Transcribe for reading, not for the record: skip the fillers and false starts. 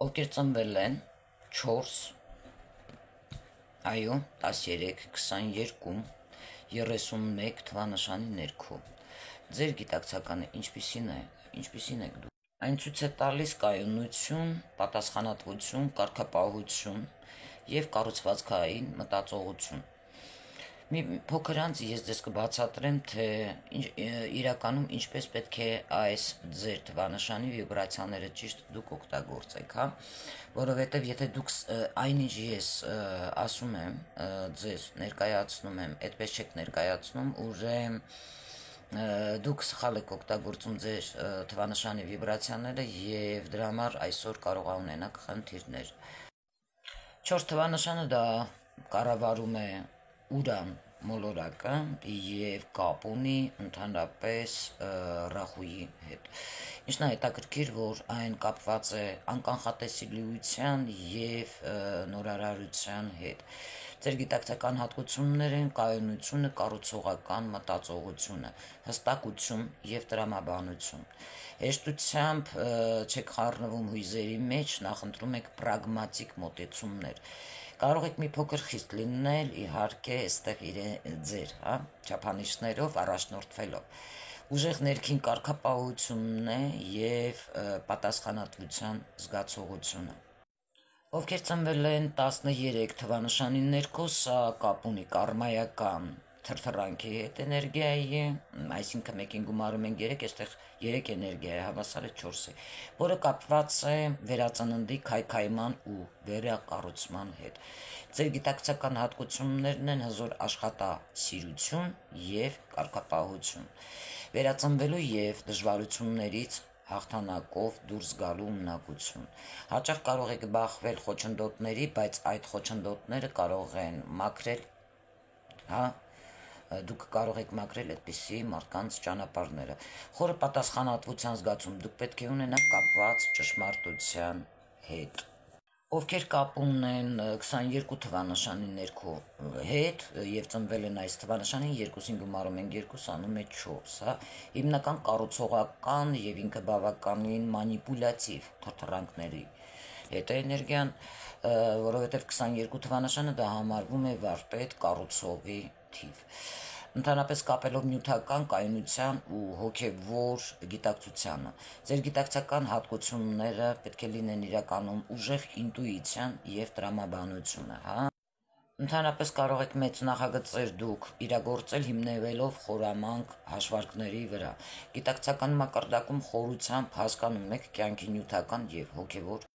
ովքեր ծնվել են 4, այո, 13, 22, 31 թվանշանի ներքո։ Ձեր գիտակցականը ինչպիսին եք դուք։ Այն ցույց է տալիս կայունություն, պատասխանատվություն, կարգապահություն եւ կառուցվածքային մտածողություն։ Մի փոքր անց ես ձեզ կբացատրեմ, թե իրականում ինչպես պետք է այս ձեր թվանշանի վիբրացիաները ճիշտ դուք օգտագործեք, հա, որովհետև եթե դուք այնինչ ես ասում եմ, ձեզ ներկայացնում եմ, այդպես չեք ներկայացնում, ուրեմն դուք սխալ եք օգտագործում ձեր թվանշանի վիբրացիաները եւ դրա համար այսօր կարող է ունենաք խնդիրներ։ 4 թվանշանը դա կառավարում է Ուրան մոլորակը եւ կապ ունի ընդհանրապես Ռախուի հետ։ Ինչն է հետաքրքիր, որ այն կապված է անկանխատեսելիության եւ նորարարության հետ։ Ձեր գիտակցական հատկություններ են կայունությունը, կառուցողական մտածողությունը, հստակություն եւ տրամաբանություն։ Հեշտությամբ չեք խառնվում հույզերի մեջ, նախընտրում եք պրագմատիկ մոտեցումներ։ Կարող եք մի փոքր խիստ լինել, իհարկե, այստեղ ձեր, հա, չափանիշներով առաջնորդվելով։ Ուժեղ ներքին կարգապահությունն է եւ պատասխանատվության զգացողությունը։ Ովքեր ծնվել են 13 թվանշանի ներքո, սա կապ ունի կարմայական թրթռանքի հետ էներգիայի, այսինքն մեկին գումարում են 3, այստեղ 3 էներգիա է, հավասար է 4-ի, որը կապված է վերածննդի քայքայման ու վերակառուցման հետ։ Ձեր գիտակցական հատկություններն են հզոր աշխատասիրություն եւ կարգապահություն, վերածնվելու եւ դժվարություններից հաղթանակով դուրս գալու ունակություն։ Հաճախ կարող եք բախվել խոչընդոտների, բայց այդ խոչընդոտները կարող են մաքրել, հա, դուք կարող եք մաքրել այդպիսի մարդկանց ճանապարհները։ Խորը պատասխանատվության զգացում դուք պետք է ունենաք կապված ճշմարտության հետ։ Ովքեր կապ ունեն 22 թվանշանի ներքո հետ եւ ծնվել են այս թվանշանին, երկուսին գումարում են 2, անում է 4, հա, հիմնական կառուցողական եւ ինքը բավականին մանիպուլյատիվ թրթռանքների հետ է էներգիան, որովհետեւ 22 թվանշանը դա համարվում է վարպետ կառուցողի թիվ։ Ընդհանրապես կապելով նյութական կայունության ու հոգևոր գիտակցությանը։ Ձեր գիտակցական հատկությունները պետք է լինեն իրականում ուժեղ ինտուիցիան եւ տրամաբանությունը, հա։ Ընդհանրապես կարող եք մեծ նախագծեր դուք իրագործել հիմնվելով խորամանկ հաշվարկների վրա։ Գիտակցական մակարդակում խորությամբ հասկանում եք կյանքի նյութական եւ հոգևոր